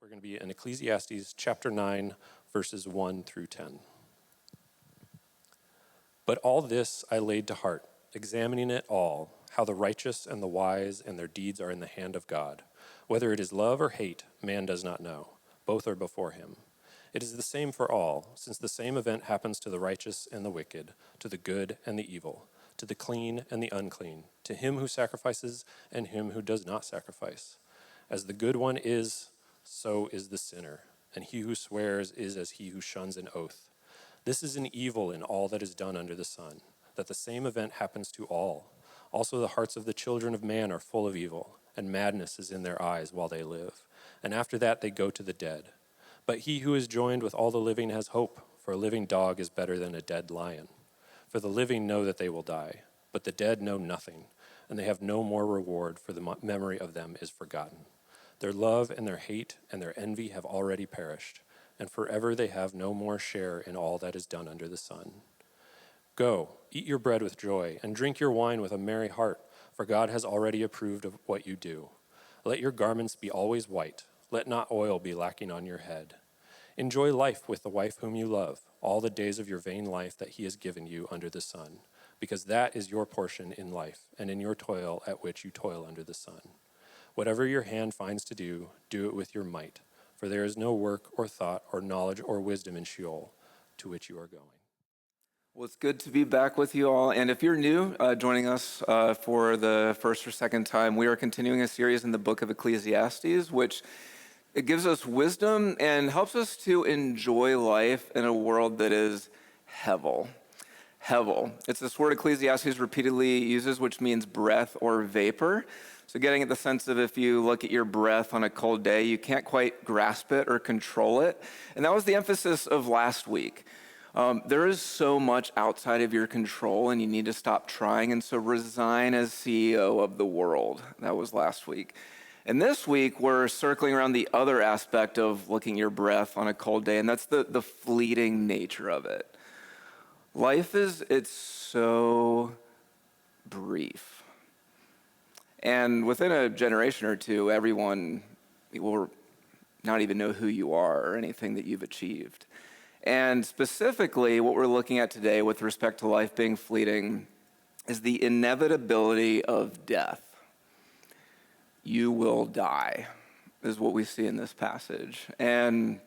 We're going to be in Ecclesiastes chapter 9, verses 1 through 10. But all this I laid to heart, examining it all, how the righteous and the wise and their deeds are in the hand of God. Whether it is love or hate, man does not know. Both are before him. It is the same for all, since the same event happens to the righteous and the wicked, to the good and the evil, to the clean and the unclean, to him who sacrifices and him who does not sacrifice. As the good one is, so is the sinner, and he who swears is as he who shuns an oath. This is an evil in all that is done under the sun, that the same event happens to all. Also the hearts of the children of man are full of evil, and madness is in their eyes while they live. And after that they go to the dead. But he who is joined with all the living has hope, for a living dog is better than a dead lion. For the living know that they will die, but the dead know nothing, and they have no more reward, for the memory of them is forgotten. Their love and their hate and their envy have already perished, and forever they have no more share in all that is done under the sun. Go, eat your bread with joy, and drink your wine with a merry heart, for God has already approved of what you do. Let your garments be always white, let not oil be lacking on your head. Enjoy life with the wife whom you love, all the days of your vain life that he has given you under the sun, because that is your portion in life, and in your toil at which you toil under the sun. Whatever your hand finds to do, do it with your might, for there is no work or thought or knowledge or wisdom in Sheol to which you are going. Well, it's good to be back with you all. And if you're new, joining us for the first or second time, we are continuing a series in the book of Ecclesiastes, which it gives us wisdom and helps us to enjoy life in a world that is hevel. Hevel. It's this word Ecclesiastes repeatedly uses, which means breath or vapor. So getting at the sense of if you look at your breath on a cold day, you can't quite grasp it or control it. And that was the emphasis of last week. There is so much outside of your control, and you need to stop trying. And so resign as CEO of the world. That was last week. And this week, we're circling around the other aspect of looking at your breath on a cold day, and that's the fleeting nature of it. Life it's so brief. And within a generation or two, everyone will not even know who you are or anything that you've achieved. And specifically, what we're looking at today with respect to life being fleeting is the inevitability of death. You will die, is what we see in this passage. And,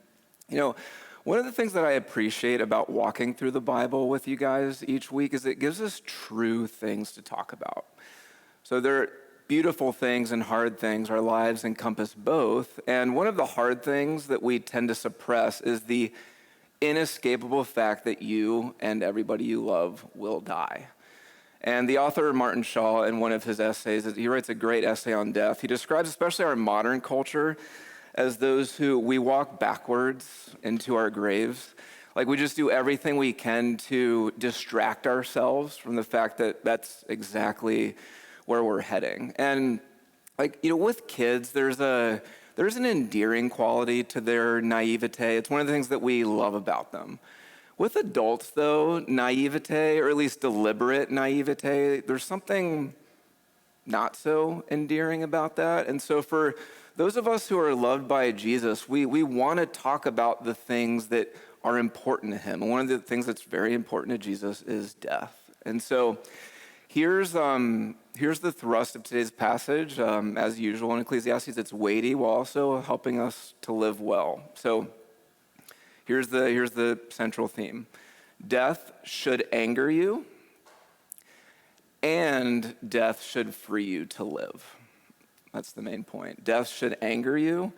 one of the things that I appreciate about walking through the Bible with you guys each week is it gives us true things to talk about. So there are beautiful things and hard things. Our lives encompass both. And one of the hard things that we tend to suppress is the inescapable fact that you and everybody you love will die. And the author, Martin Shaw, in one of his essays, he writes a great essay on death. He describes especially our modern culture as those who we walk backwards into our graves. Like we just do everything we can to distract ourselves from the fact that that's exactly where we're heading. And with kids, there's an endearing quality to their naivete. It's one of the things that we love about them. With adults, though, naivete, or at least deliberate naivete, there's something not so endearing about that. And so for those of us who are loved by Jesus, we want to talk about the things that are important to him. And one of the things that's very important to Jesus is death. And so here's the thrust of today's passage. As usual in Ecclesiastes, it's weighty while also helping us to live well. So here's the central theme. Death should anger you, and death should free you to live. That's the main point. Death should anger you,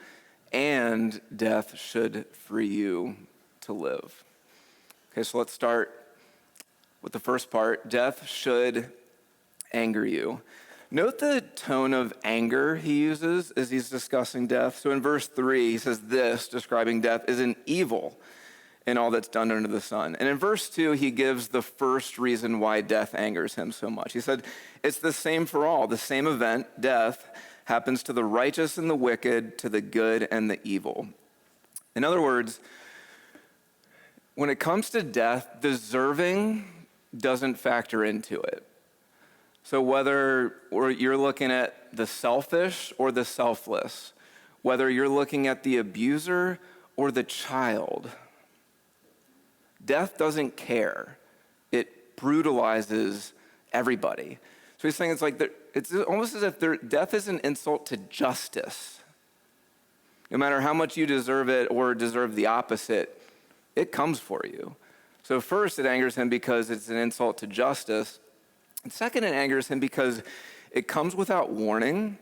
and death should free you to live. Okay, so let's start with the first part. Death should anger you. Note the tone of anger he uses as he's discussing death. So in verse 3, he says this, describing death, is an evil in all that's done under the sun. And in verse 2, he gives the first reason why death angers him so much. He said, it's the same for all. The same event, death, happens to the righteous and the wicked, to the good and the evil. In other words, when it comes to death, deserving doesn't factor into it. So whether you're looking at the selfish or the selfless, whether you're looking at the abuser or the child. Death doesn't care. It brutalizes everybody. So he's saying it's almost as if death is an insult to justice. No matter how much you deserve it or deserve the opposite, it comes for you. So first, it angers him because it's an insult to justice. And second, it angers him because it comes without warning.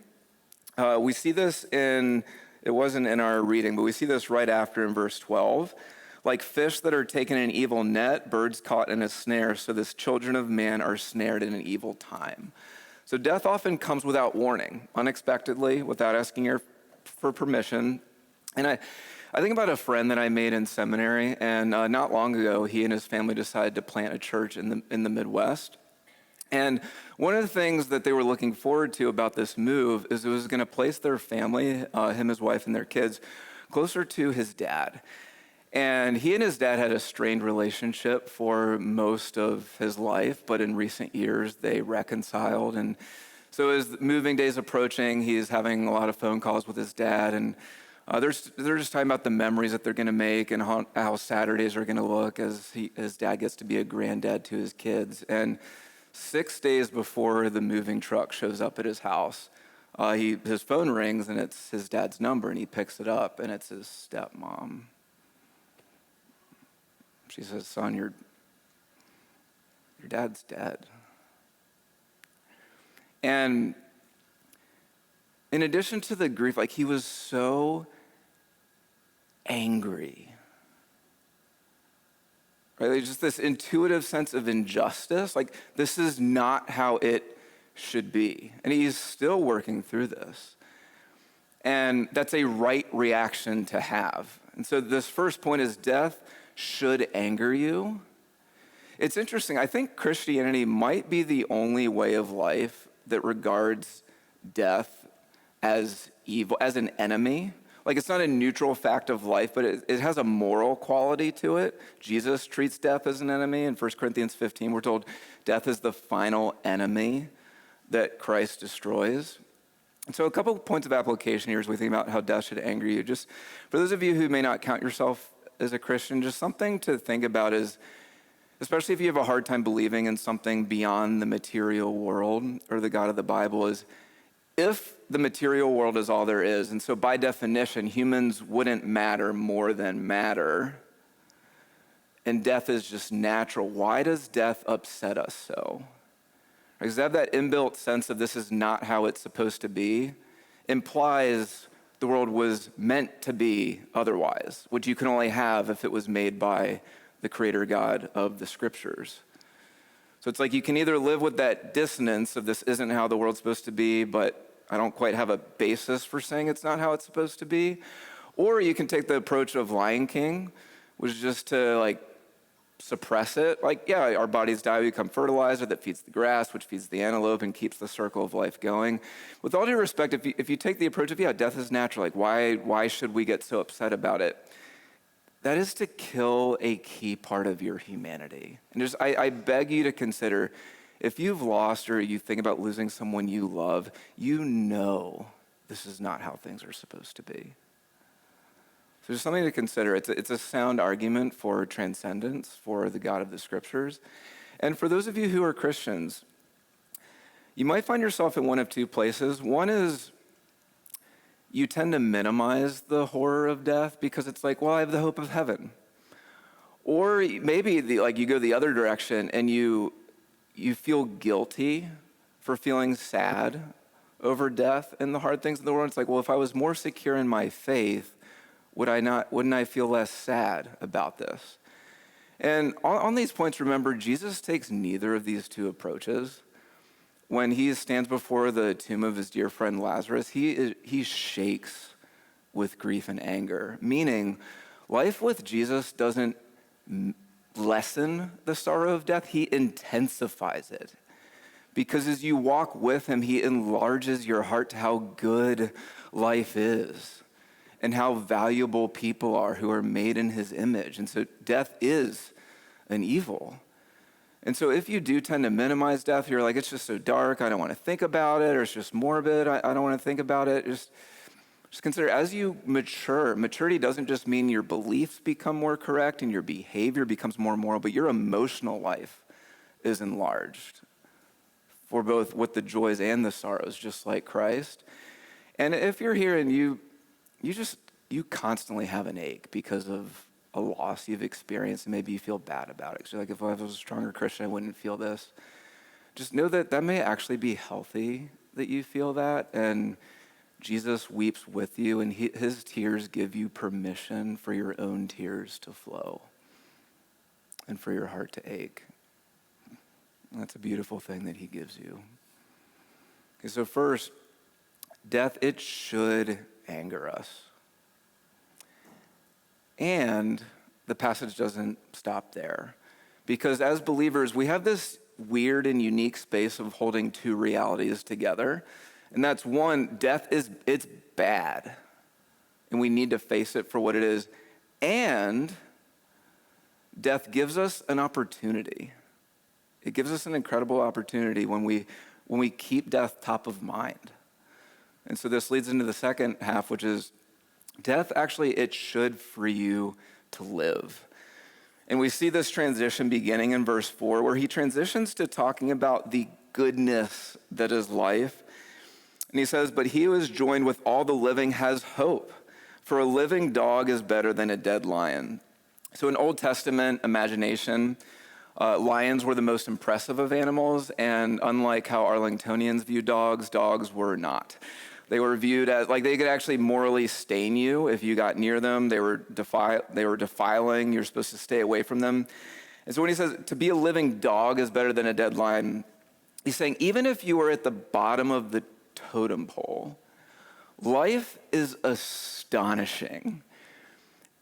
We see this it wasn't in our reading, but we see this right after in verse 12. Like fish that are taken in an evil net, birds caught in a snare, so the children of man are snared in an evil time. So death often comes without warning, unexpectedly, without asking for permission. And I think about a friend that I made in seminary, and not long ago, he and his family decided to plant a church in the Midwest. And one of the things that they were looking forward to about this move is it was going to place their family, him, his wife, and their kids, closer to his dad. And he and his dad had a strained relationship for most of his life, but in recent years, they reconciled. And so as moving days approaching, he's having a lot of phone calls with his dad, and they're just talking about the memories that they're going to make and how Saturdays are going to look as his dad gets to be a granddad to his kids. And 6 days before the moving truck shows up at his house, his phone rings, and it's his dad's number, and he picks it up, and it's his stepmom. She says, "Son, your dad's dead." And in addition to the grief, he was so angry. Right? There's just this intuitive sense of injustice. This is not how it should be. And he's still working through this. And that's a right reaction to have. And so this first point is death should anger you. It's interesting. I think Christianity might be the only way of life that regards death as evil, as an enemy. It's not a neutral fact of life, but it has a moral quality to it. Jesus treats death as an enemy. In 1 Corinthians 15, we're told death is the final enemy that Christ destroys. And so a couple of points of application here as we think about how death should anger you. Just for those of you who may not count yourself as a Christian, just something to think about is, especially if you have a hard time believing in something beyond the material world or the God of the Bible, is if the material world is all there is, and so by definition, humans wouldn't matter more than matter, and death is just natural, why does death upset us so? Because to have that inbuilt sense of this is not how it's supposed to be implies the world was meant to be otherwise, which you can only have if it was made by the creator God of the scriptures. So it's you can either live with that dissonance of this isn't how the world's supposed to be, but I don't quite have a basis for saying it's not how it's supposed to be. Or you can take the approach of Lion King, which is just to suppress it. Our bodies die, we become fertilizer that feeds the grass, which feeds the antelope and keeps the circle of life going. With all due respect, if you take the approach of, death is natural, why should we get so upset about it? That is to kill a key part of your humanity. And I beg you to consider, if you've lost or you think about losing someone you love, you know this is not how things are supposed to be. So there's something to consider. It's a sound argument for transcendence, for the God of the scriptures. And for those of you who are Christians, you might find yourself in one of two places. One is you tend to minimize the horror of death because it's I have the hope of heaven. Or maybe you go the other direction and you feel guilty for feeling sad over death and the hard things in the world. It's if I was more secure in my faith, wouldn't I feel less sad about this? And on these points, remember, Jesus takes neither of these two approaches. When he stands before the tomb of his dear friend Lazarus, he shakes with grief and anger, meaning life with Jesus doesn't lessen the sorrow of death, he intensifies it. Because as you walk with him, he enlarges your heart to how good life is and how valuable people are who are made in his image. And so death is an evil. And so if you do tend to minimize death, you're it's just so dark, I don't want to think about it, or it's just morbid, I don't want to think about it. Just consider as you mature, maturity doesn't just mean your beliefs become more correct and your behavior becomes more moral, but your emotional life is enlarged for both with the joys and the sorrows, just like Christ. And if you're here and you constantly have an ache because of a loss you've experienced, and maybe you feel bad about it. So you're like, if I was a stronger Christian, I wouldn't feel this. Just know that that may actually be healthy that you feel that, and Jesus weeps with you, and his tears give you permission for your own tears to flow and for your heart to ache. And that's a beautiful thing that he gives you. Okay, so first, death, it should anger us. And the passage doesn't stop there, because as believers, we have this weird and unique space of holding two realities together. And that's one, it's bad, and we need to face it for what it is. And death gives us an opportunity. It gives us an incredible opportunity when we keep death top of mind. And so this leads into the second half, which is death actually, it should free you to live. And we see this transition beginning in verse 4, where he transitions to talking about the goodness that is life. And he says, but he who is joined with all the living has hope, for a living dog is better than a dead lion. So in Old Testament imagination, lions were the most impressive of animals, and unlike how Arlingtonians view dogs, dogs were not. They were viewed as, like, they could actually morally stain you if you got near them. They were defiling. You're supposed to stay away from them. And so when he says to be a living dog is better than a dead lion, he's saying even if you were at the bottom of the totem pole, life is astonishing.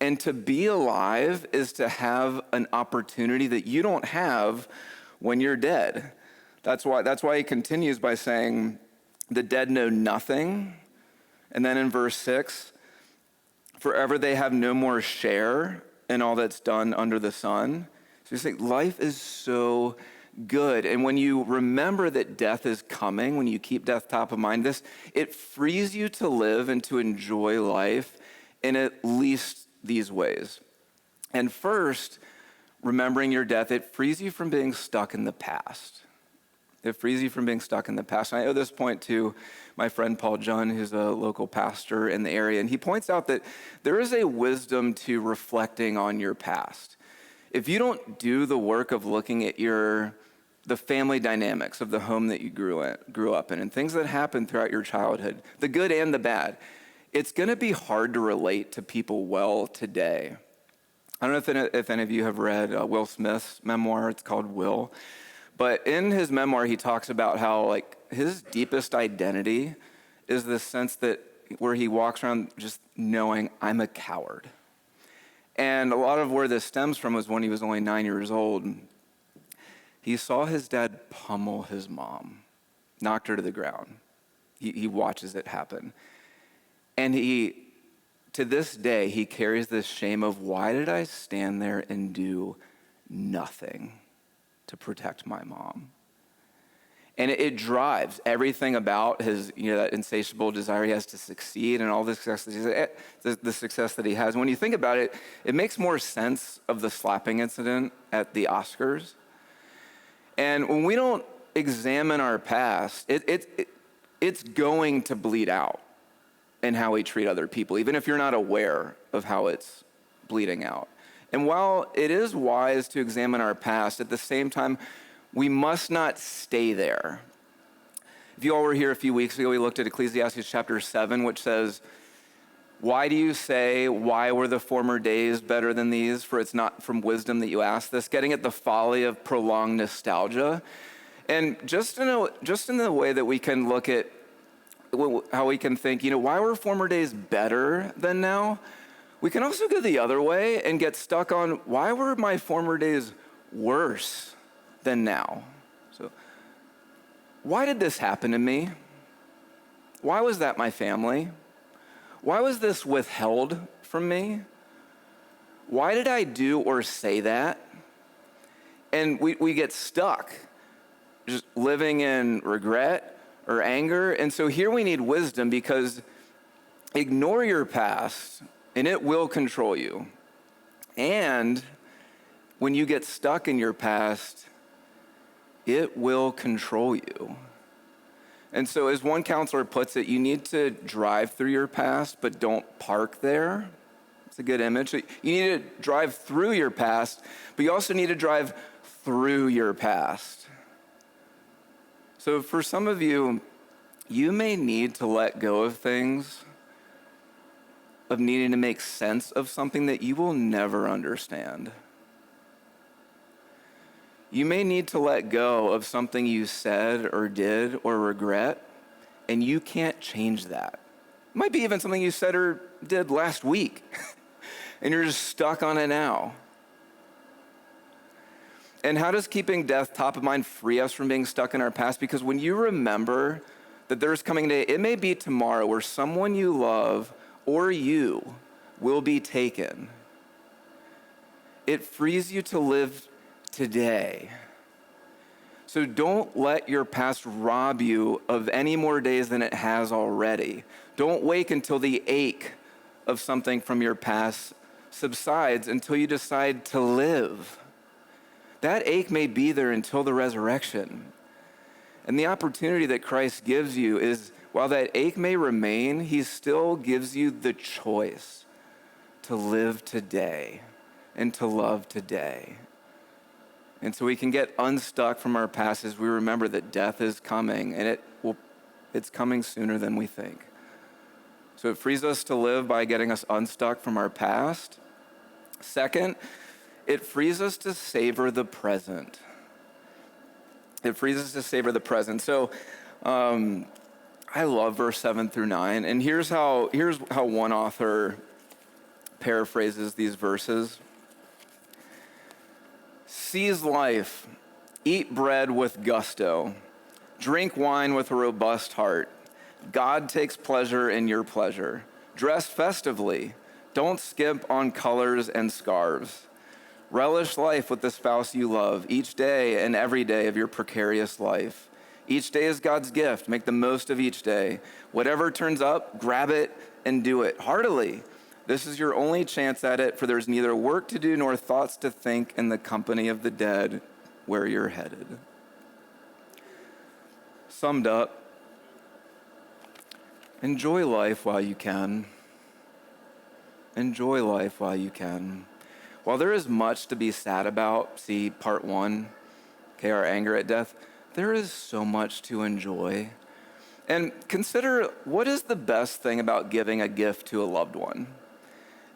And to be alive is to have an opportunity that you don't have when you're dead. That's why he continues by saying, the dead know nothing. And then in verse 6, forever they have no more share in all that's done under the sun. So he's saying life is so good. And when you remember that death is coming, when you keep death top of mind, it frees you to live and to enjoy life in at least these ways. And first, remembering your death, it frees you from being stuck in the past. It frees you from being stuck in the past. And I owe this point to my friend Paul Junn, who's a local pastor in the area. And he points out that there is a wisdom to reflecting on your past. If you don't do the work of looking at the family dynamics of the home that you grew up in and things that happened throughout your childhood, the good and the bad, it's going to be hard to relate to people well today. I don't know if any of you have read Will Smith's memoir. It's called Will. But in his memoir, he talks about how, like, his deepest identity is this sense that where he walks around just knowing I'm a coward. And a lot of where this stems from was when he was only 9 years old. He saw his dad pummel his mom, knocked her to the ground. He watches it happen. And to this day, he carries this shame of, why did I stand there and do nothing to protect my mom? And it drives everything about his, that insatiable desire he has to succeed and all the success that he has. And when you think about it, it makes more sense of the slapping incident at the Oscars. And when we don't examine our past, it's going to bleed out in how we treat other people, even if you're not aware of how it's bleeding out. And while it is wise to examine our past, at the same time, we must not stay there. If you all were here a few weeks ago, we looked at Ecclesiastes chapter 7, which says, why do you say, why were the former days better than these? For it's not from wisdom that you ask this, getting at the folly of prolonged nostalgia. And just in the way that we can look at how we can think, why were former days better than now? We can also go the other way and get stuck on, why were my former days worse than now? So, why did this happen to me? Why was that my family? Why was this withheld from me? Why did I do or say that? And we get stuck just living in regret or anger. And so here we need wisdom, because Ignore your past, and it will control you. And when you get stuck in your past, it will control you. And so, as one counselor puts it, you need to drive through your past, but don't park there. It's a good image. You need to drive through your past, but you also need to drive through your past. So for some of you, you may need to let go of things, of needing to make sense of something that you will never understand. You may need to let go of something you said or did or regret, and you can't change that. It might be even something you said or did last week, and you're just stuck on it now. And how does keeping death top of mind free us from being stuck in our past? Because when you remember that there's coming a day, it may be tomorrow, where someone you love or you will be taken. It frees you to live today. So don't let your past rob you of any more days than it has already. Don't wait until the ache of something from your past subsides until you decide to live. That ache may be there until the resurrection. And the opportunity that Christ gives you is, while that ache may remain, he still gives you the choice to live today and to love today. And so we can get unstuck from our past as we remember that death is coming, and it's coming sooner than we think. So it frees us to live by getting us unstuck from our past. Second, it frees us to savor the present. It frees us to savor the present. So I love verse 7 through 9. And here's how one author paraphrases these verses. Seize life, eat bread with gusto, drink wine with a robust heart. God takes pleasure in your pleasure. Dress festively, don't skimp on colors and scarves. Relish life with the spouse you love, each day and every day of your precarious life. Each day is God's gift. Make the most of each day. Whatever turns up, grab it and do it heartily. This is your only chance at it, for there's neither work to do nor thoughts to think in the company of the dead where you're headed. Summed up, enjoy life while you can. Enjoy life while you can. While there is much to be sad about, see part 1, our anger at death, there is so much to enjoy. And consider, what is the best thing about giving a gift to a loved one?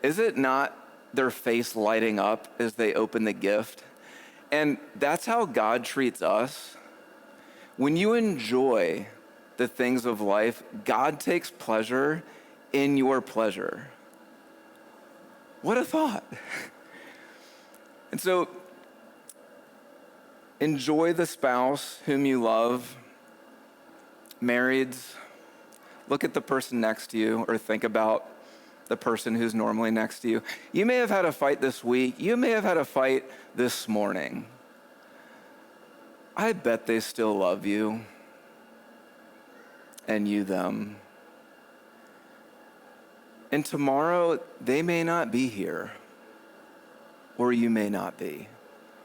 Is it not their face lighting up as they open the gift? And that's how God treats us. When you enjoy the things of life, God takes pleasure in your pleasure. What a thought. And so, enjoy the spouse whom you love. Marrieds, look at the person next to you, or think about the person who's normally next to you. You may have had a fight this week. You may have had a fight this morning. I bet they still love you, and you them. And tomorrow, they may not be here, or you may not be.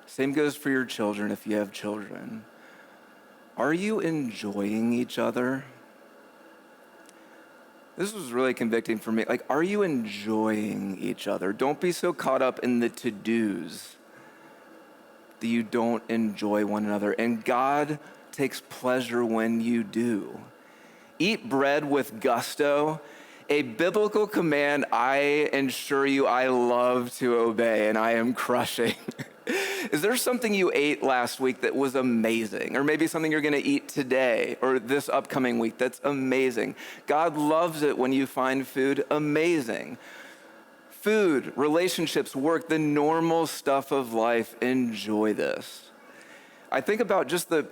Same goes for your children if you have children. Are you enjoying each other? This was really convicting for me. Like, are you enjoying each other? Don't be so caught up in the to-dos that you don't enjoy one another. And God takes pleasure when you do. Eat bread with gusto, a biblical command I assure you I love to obey, and I am crushing. Is there something you ate last week that was amazing? Or maybe something you're going to eat today or this upcoming week that's amazing? God loves it when you find food amazing. Food, relationships, work, the normal stuff of life. Enjoy this. I think about just the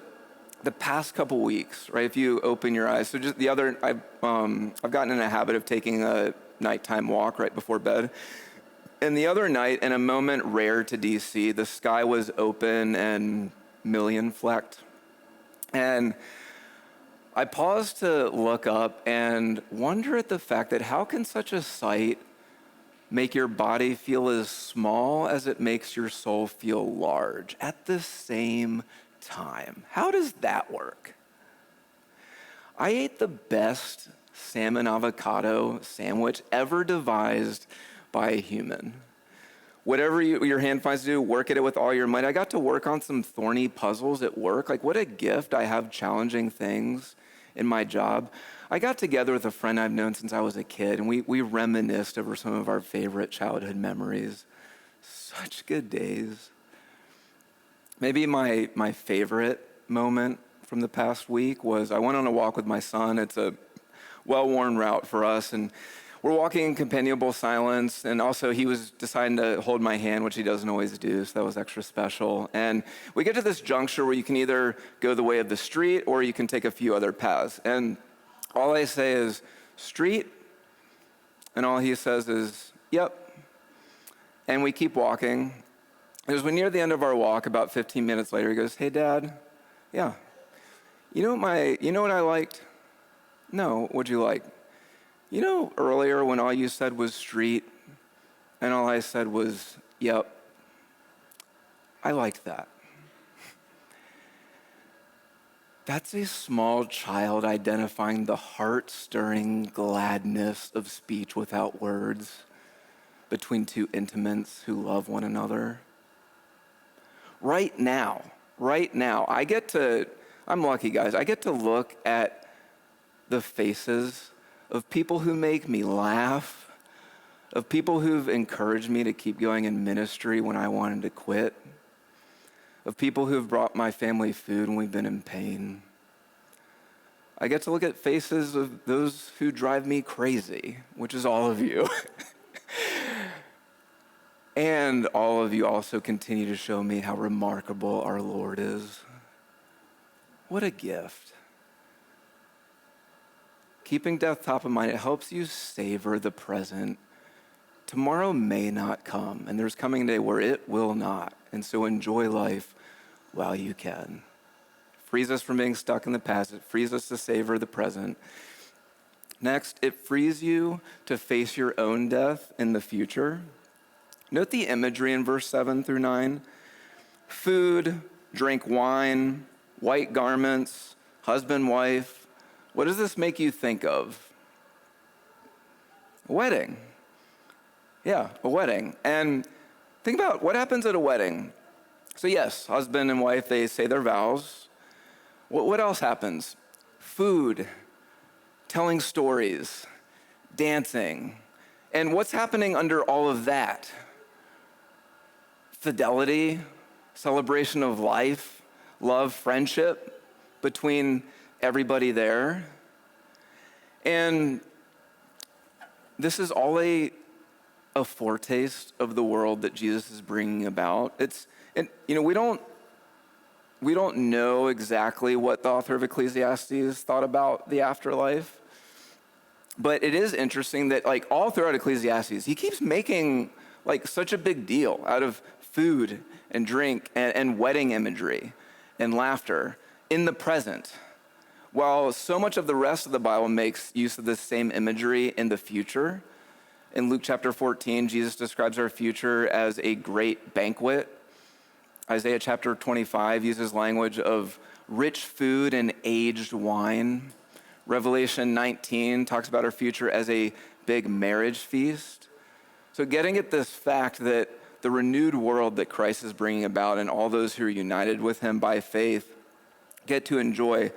past couple weeks, right? If you open your eyes. So just I've gotten in a habit of taking a nighttime walk right before bed. And the other night, in a moment rare to DC, the sky was open and million-flecked. And I pause to look up and wonder at the fact that how can such a sight make your body feel as small as it makes your soul feel large at the same time? How does that work? I ate the best salmon avocado sandwich ever devised by a human. Whatever your hand finds to do, work at it with all your might. I got to work on some thorny puzzles at work. Like, what a gift I have challenging things in my job. I got together with a friend I've known since I was a kid, and we reminisced over some of our favorite childhood memories. Such good days. Maybe my favorite moment from the past week was I went on a walk with my son. It's a well-worn route for us, and we're walking in companionable silence, and also he was deciding to hold my hand, which he doesn't always do, so that was extra special. And we get to this juncture where you can either go the way of the street or you can take a few other paths. And all I say is, street, and all he says is, yep. And we keep walking. As we're near the end of our walk, about 15 minutes later, he goes, hey, Dad, yeah. You know what I liked? No, what'd you like? You know, earlier when all you said was street and all I said was, yep, I liked that. That's a small child identifying the heart-stirring gladness of speech without words between two intimates who love one another. Right now, I'm lucky, guys, I get to look at the faces of people who make me laugh, of people who've encouraged me to keep going in ministry when I wanted to quit, of people who've brought my family food when we've been in pain. I get to look at faces of those who drive me crazy, which is all of you. And all of you also continue to show me how remarkable our Lord is. What a gift. Keeping death top of mind, it helps you savor the present. Tomorrow may not come, and there's coming a day where it will not. And so enjoy life while you can. Frees us from being stuck in the past. It frees us to savor the present. Next, it frees you to face your own death in the future. Note the imagery in verse 7 through 9. Food, drink wine, white garments, husband, wife. What does this make you think of? A wedding. Yeah, a wedding. And think about what happens at a wedding. So yes, husband and wife, they say their vows. What else happens? Food, telling stories, dancing. And what's happening under all of that? Fidelity, celebration of life, love, friendship between everybody there. And this is all a foretaste of the world that Jesus is bringing about. We don't know exactly what the author of Ecclesiastes thought about the afterlife, but it is interesting that all throughout Ecclesiastes, he keeps making such a big deal out of food and drink and wedding imagery and laughter in the present. While so much of the rest of the Bible makes use of this same imagery in the future. In Luke chapter 14, Jesus describes our future as a great banquet. Isaiah chapter 25 uses language of rich food and aged wine. Revelation 19 talks about our future as a big marriage feast. So getting at this fact that the renewed world that Christ is bringing about and all those who are united with him by faith get to enjoy,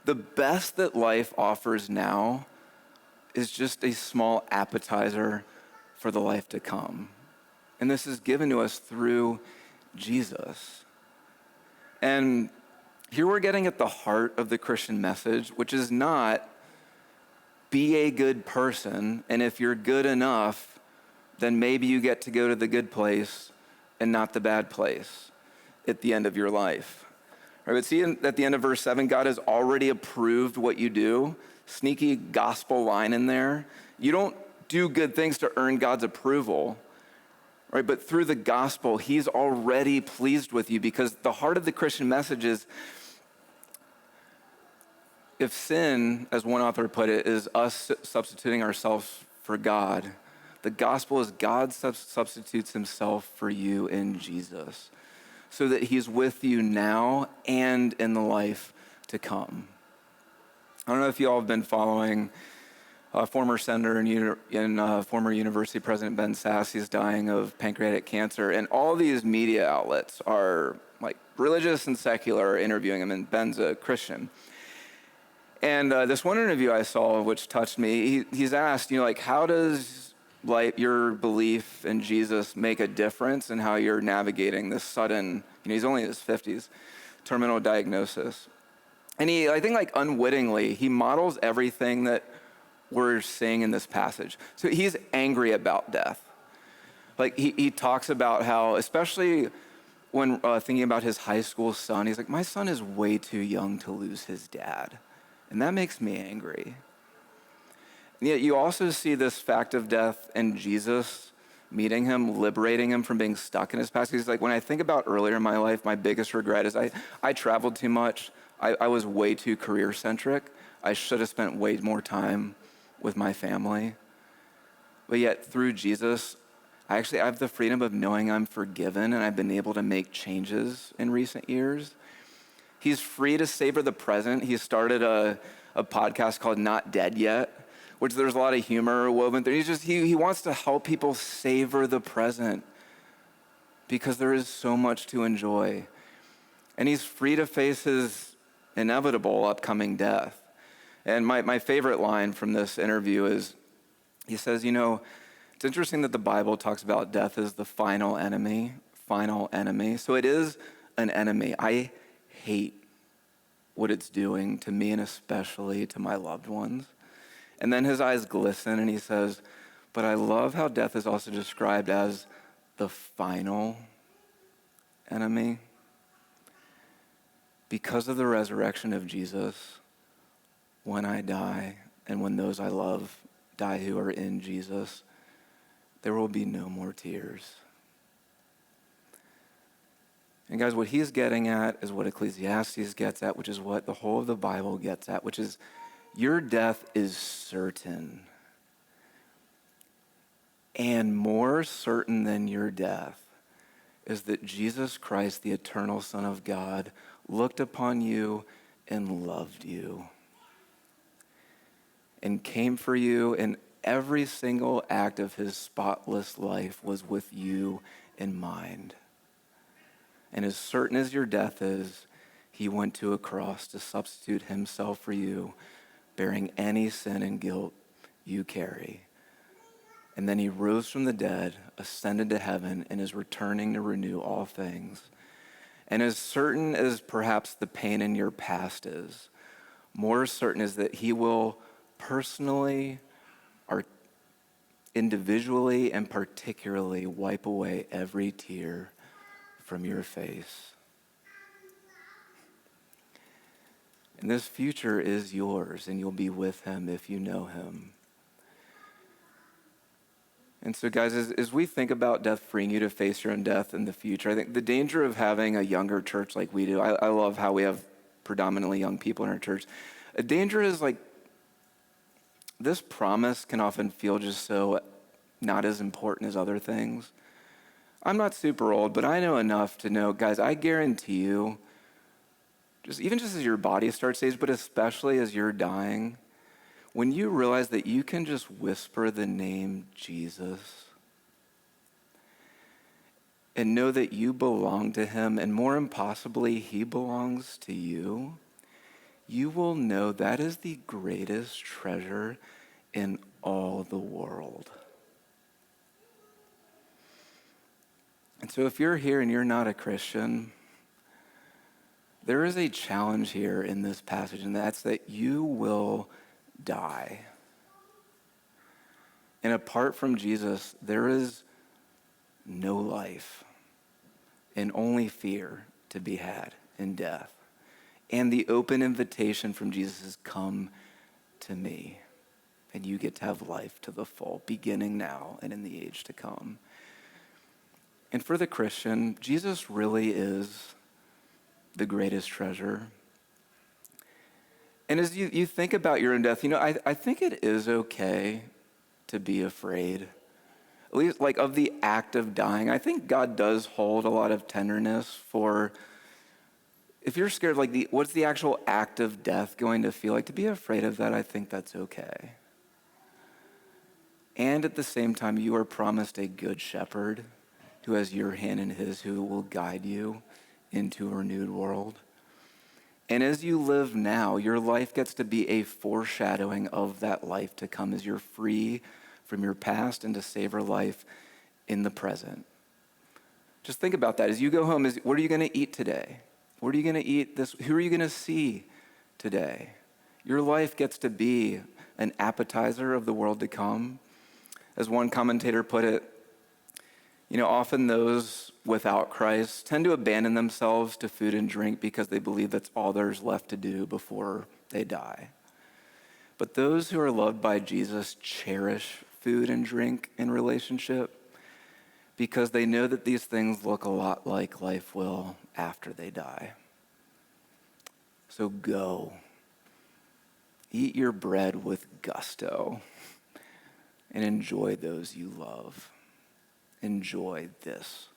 the best that life offers now is just a small appetizer for the life to come. And this is given to us through Jesus. And here we're getting at the heart of the Christian message, which is not be a good person, and if you're good enough, then maybe you get to go to the good place and not the bad place at the end of your life. Right, but see at the end of verse 7, God has already approved what you do. Sneaky gospel line in there. You don't do good things to earn God's approval, right? But through the gospel, he's already pleased with you, because the heart of the Christian message is if sin, as one author put it, is us substituting ourselves for God, the gospel is God substitutes himself for you in Jesus so that he's with you now and in the life to come. I don't know if you all have been following former senator and former university president Ben Sasse is dying of pancreatic cancer, and all these media outlets are like religious and secular interviewing him, and Ben's a Christian. And this one interview I saw, which touched me, he's asked, how does your belief in Jesus make a difference in how you're navigating this sudden, he's only in his 50s, terminal diagnosis. And I think unwittingly, he models everything that we're seeing in this passage. So he's angry about death. He talks about how, especially when thinking about his high school son, he's like, my son is way too young to lose his dad. And that makes me angry. And yet you also see this fact of death in Jesus meeting him, liberating him from being stuck in his past. He's like, when I think about earlier in my life, my biggest regret is I traveled too much. I was way too career-centric. I should have spent way more time with my family. But yet through Jesus, I have the freedom of knowing I'm forgiven, and I've been able to make changes in recent years. He's free to savor the present. He started a podcast called Not Dead Yet, which there's a lot of humor woven there. He wants to help people savor the present because there is so much to enjoy. And he's free to face his inevitable upcoming death. And my favorite line from this interview is, he says, it's interesting that the Bible talks about death as the final enemy. So it is an enemy. I hate what it's doing to me and especially to my loved ones. And then his eyes glisten and he says, but I love how death is also described as the final enemy. Because of the resurrection of Jesus, when I die and when those I love die who are in Jesus, there will be no more tears. And guys, what he's getting at is what Ecclesiastes gets at, which is what the whole of the Bible gets at, which is your death is certain. And more certain than your death is that Jesus Christ, the eternal Son of God, looked upon you and loved you and came for you, and every single act of his spotless life was with you in mind. And as certain as your death is, he went to a cross to substitute himself for you, bearing any sin and guilt you carry. And then he rose from the dead, ascended to heaven, and is returning to renew all things. And as certain as perhaps the pain in your past is, more certain is that he will personally, or individually and particularly wipe away every tear from your face. And this future is yours, and you'll be with him if you know him. And so, guys, as we think about death freeing you to face your own death in the future, I think the danger of having a younger church like we do, I love how we have predominantly young people in our church. A danger is this promise can often feel just so not as important as other things. I'm not super old, but I know enough to know, guys, I guarantee you, just as your body starts to age, but especially as you're dying, when you realize that you can just whisper the name Jesus and know that you belong to him, and more impossibly, he belongs to you, you will know that is the greatest treasure in all the world. And so if you're here and you're not a Christian, there is a challenge here in this passage, and that's that you will die. And apart from Jesus, there is no life and only fear to be had in death. And the open invitation from Jesus is, come to me, and you get to have life to the full, beginning now and in the age to come. And for the Christian, Jesus really is the greatest treasure. And as you think about your own death, I think it is okay to be afraid, at least like of the act of dying. I think God does hold a lot of tenderness for, if you're scared, like what's the actual act of death going to feel like? To be afraid of that, I think that's okay. And at the same time, you are promised a good shepherd who has your hand in his, who will guide you into a renewed world. And as you live now, your life gets to be a foreshadowing of that life to come as you're free from your past and to savor life in the present. Just think about that. As you go home, what are you going to eat today? What are you going to eat this? Who are you going to see today? Your life gets to be an appetizer of the world to come. As one commentator put it, often those without Christ tend to abandon themselves to food and drink because they believe that's all there's left to do before they die. But those who are loved by Jesus cherish food and drink in relationship because they know that these things look a lot like life will after they die. So go. Eat your bread with gusto and enjoy those you love. Enjoy this